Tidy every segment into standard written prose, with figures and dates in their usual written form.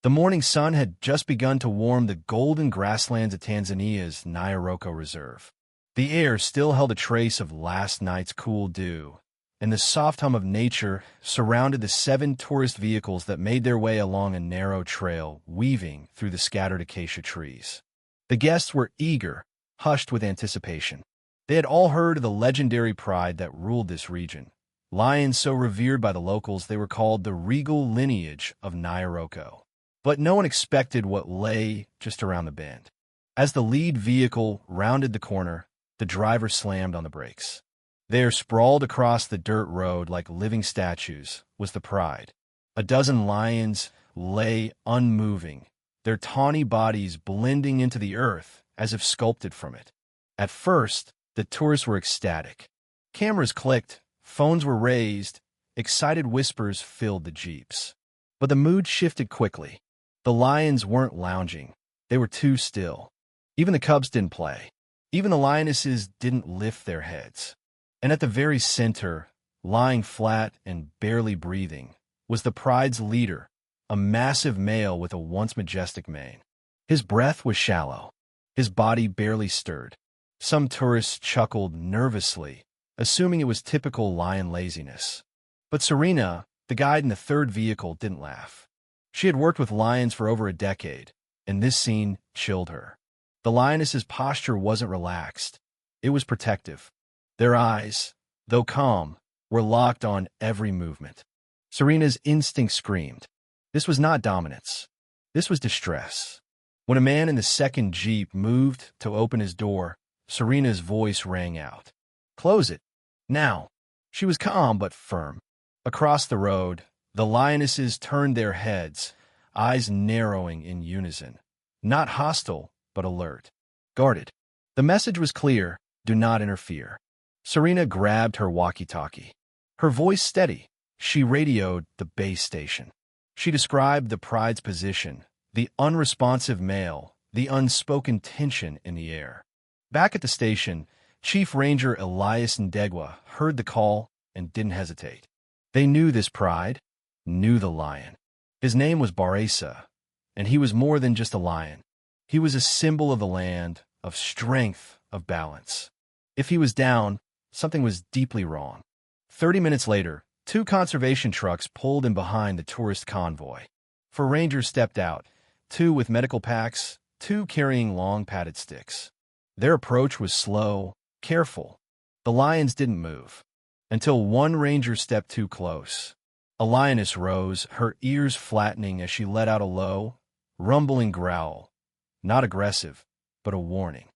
The morning sun had just begun to warm the golden grasslands of Tanzania's Nyaroko Reserve. The air still held a trace of last night's cool dew, and the soft hum of nature surrounded the 7 tourist vehicles that made their way along a narrow trail weaving through the scattered acacia trees. The guests were eager, hushed with anticipation. They had all heard of the legendary pride that ruled this region. Lions so revered by the locals they were called the regal lineage of Nyaroko. But no one expected what lay just around the bend. As the lead vehicle rounded the corner, the driver slammed on the brakes. There, sprawled across the dirt road like living statues, was the pride. A dozen lions lay unmoving, their tawny bodies blending into the earth as if sculpted from it. At first, the tourists were ecstatic. Cameras clicked, phones were raised, excited whispers filled the jeeps. But the mood shifted quickly. The lions weren't lounging. They were too still. Even the cubs didn't play. Even the lionesses didn't lift their heads. And at the very center, lying flat and barely breathing, was the pride's leader, a massive male with a once majestic mane. His breath was shallow. His body barely stirred. Some tourists chuckled nervously, assuming it was typical lion laziness. But Serena, the guide in the third vehicle, didn't laugh. She had worked with lions for over a decade, and this scene chilled her. The lioness's posture wasn't relaxed. It was protective. Their eyes, though calm, were locked on every movement. Serena's instinct screamed. This was not dominance. This was distress. When a man in the second jeep moved to open his door, Serena's voice rang out. "Close it. Now." She was calm but firm. Across the road, the lionesses turned their heads, eyes narrowing in unison. Not hostile, but alert. Guarded. The message was clear: do not interfere. Serena grabbed her walkie-talkie. Her voice steady, she radioed the base station. She described the pride's position, the unresponsive male, the unspoken tension in the air. Back at the station, Chief Ranger Elias Ndegwa heard the call and didn't hesitate. They knew this pride, knew the lion. His name was Baresa, and he was more than just a lion. He was a symbol of the land, of strength, of balance. If he was down, something was deeply wrong. 30 minutes later, 2 conservation trucks pulled in behind the tourist convoy. 4 rangers stepped out, 2 with medical packs, 2 carrying long padded sticks. Their approach was slow, careful. The lions didn't move, until one ranger stepped too close. A lioness rose, her ears flattening as she let out a low, rumbling growl. Not aggressive, but a warning.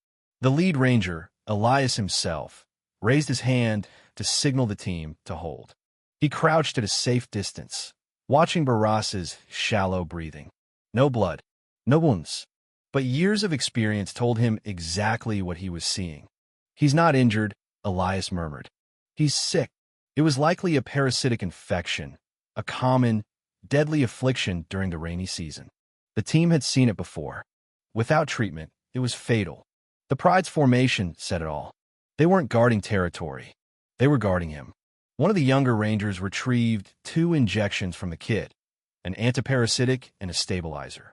The lead ranger, Elias himself, raised his hand to signal the team to hold. He crouched at a safe distance, watching Barasa's shallow breathing. No blood, no wounds, but years of experience told him exactly what he was seeing. "He's not injured," Elias murmured. "He's sick." It was likely a parasitic infection, a common, deadly affliction during the rainy season. The team had seen it before. Without treatment, it was fatal. The pride's formation said it all. They weren't guarding territory. They were guarding him. One of the younger rangers retrieved 2 injections from the kit, an antiparasitic and a stabilizer.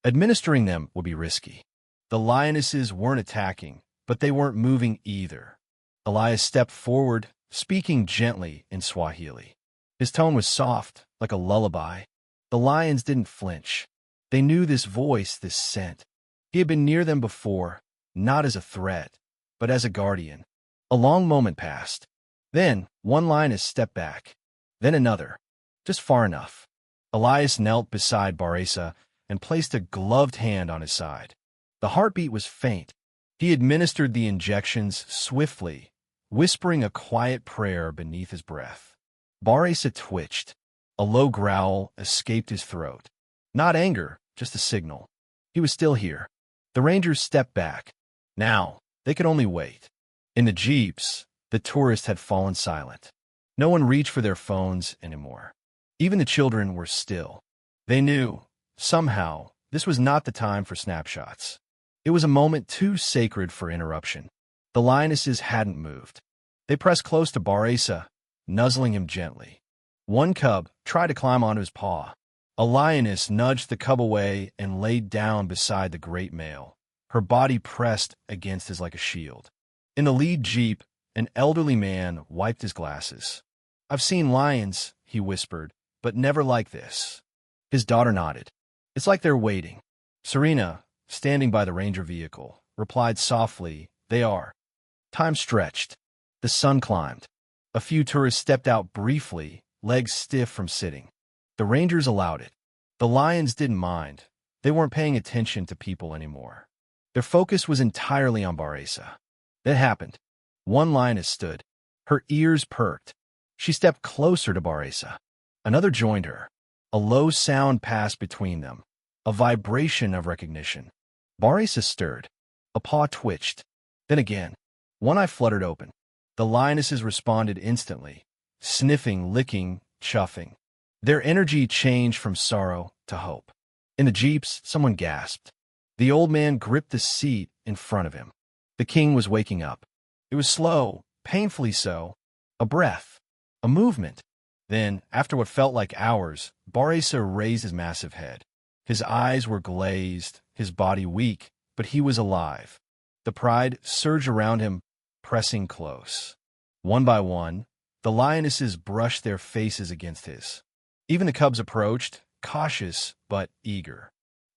Administering them would be risky. The lionesses weren't attacking, but they weren't moving either. Elias stepped forward, speaking gently in Swahili. His tone was soft, like a lullaby. The lions didn't flinch. They knew this voice, this scent. He had been near them before, not as a threat, but as a guardian. A long moment passed. Then one lioness stepped back, then another, just far enough. Elias knelt beside Baresa and placed a gloved hand on his side. The heartbeat was faint. He administered the injections swiftly, whispering a quiet prayer beneath his breath. Baresa twitched. A low growl escaped his throat. Not anger, just a signal. He was still here. The rangers stepped back. Now, they could only wait. In the jeeps, the tourists had fallen silent. No one reached for their phones anymore. Even the children were still. They knew, somehow, this was not the time for snapshots. It was a moment too sacred for interruption. The lionesses hadn't moved. They pressed close to Baresa, nuzzling him gently. One cub tried to climb onto his paw. A lioness nudged the cub away and laid down beside the great male, her body pressed against his like a shield. In the lead jeep, an elderly man wiped his glasses. "I've seen lions," he whispered, "but never like this." His daughter nodded. "It's like they're waiting." Serena, standing by the ranger vehicle, replied softly, "They are." Time stretched. The sun climbed. A few tourists stepped out briefly, legs stiff from sitting. The rangers allowed it. The lions didn't mind. They weren't paying attention to people anymore. Their focus was entirely on Baresa. It happened. One lioness stood. Her ears perked. She stepped closer to Baresa. Another joined her. A low sound passed between them, a vibration of recognition. Baresa stirred. A paw twitched. Then again. One eye fluttered open. The lionesses responded instantly, sniffing, licking, chuffing. Their energy changed from sorrow to hope. In the jeeps, someone gasped. The old man gripped the seat in front of him. The king was waking up. It was slow, painfully so. A breath. A movement. Then, after what felt like hours, Baresa raised his massive head. His eyes were glazed, his body weak, but he was alive. The pride surged around him, pressing close. One by one, the lionesses brushed their faces against his. Even the cubs approached, cautious but eager.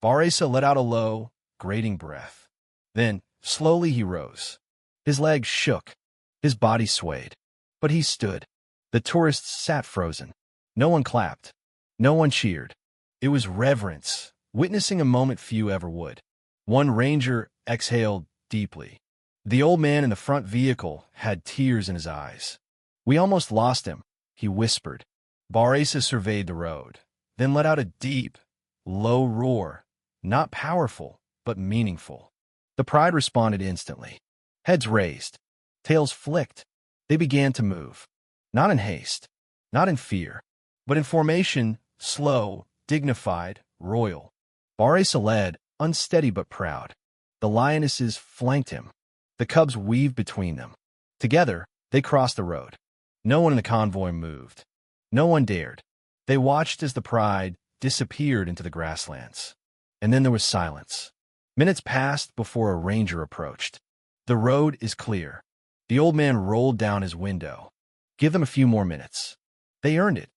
Baresa let out a low, grating breath. Then, slowly he rose. His legs shook. His body swayed. But he stood. The tourists sat frozen. No one clapped. No one cheered. It was reverence, witnessing a moment few ever would. One ranger exhaled deeply. The old man in the front vehicle had tears in his eyes. "We almost lost him," he whispered. Baresa surveyed the road, then let out a deep, low roar, not powerful, but meaningful. The pride responded instantly. Heads raised, tails flicked. They began to move. Not in haste, not in fear, but in formation, slow, dignified, royal. Baresa led, unsteady but proud. The lionesses flanked him. The cubs weaved between them. Together, they crossed the road. No one in the convoy moved. No one dared. They watched as the pride disappeared into the grasslands. And then there was silence. Minutes passed before a ranger approached. "The road is clear." The old man rolled down his window. "Give them a few more minutes." They earned it.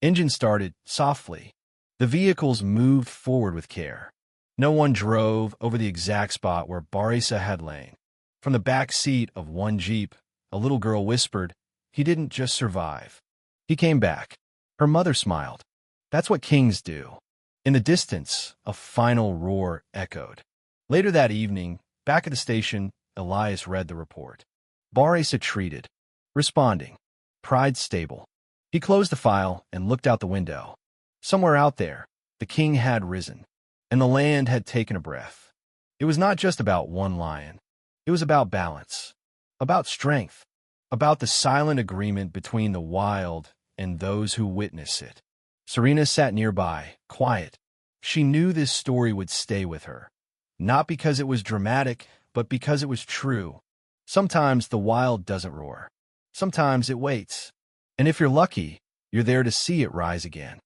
Engine started softly. The vehicles moved forward with care. No one drove over the exact spot where Baresa had lain. From the back seat of one jeep, a little girl whispered, "He didn't just survive. He came back." Her mother smiled. "That's what kings do." In the distance, a final roar echoed. Later that evening, back at the station, Elias read the report. Baresa treated, responding, pride stable. He closed the file and looked out the window. Somewhere out there, the king had risen, and the land had taken a breath. It was not just about one lion. It was about balance, about strength, about the silent agreement between the wild and those who witness it. Serena sat nearby, quiet. She knew this story would stay with her, not because it was dramatic, but because it was true. Sometimes the wild doesn't roar. Sometimes it waits. And if you're lucky, you're there to see it rise again.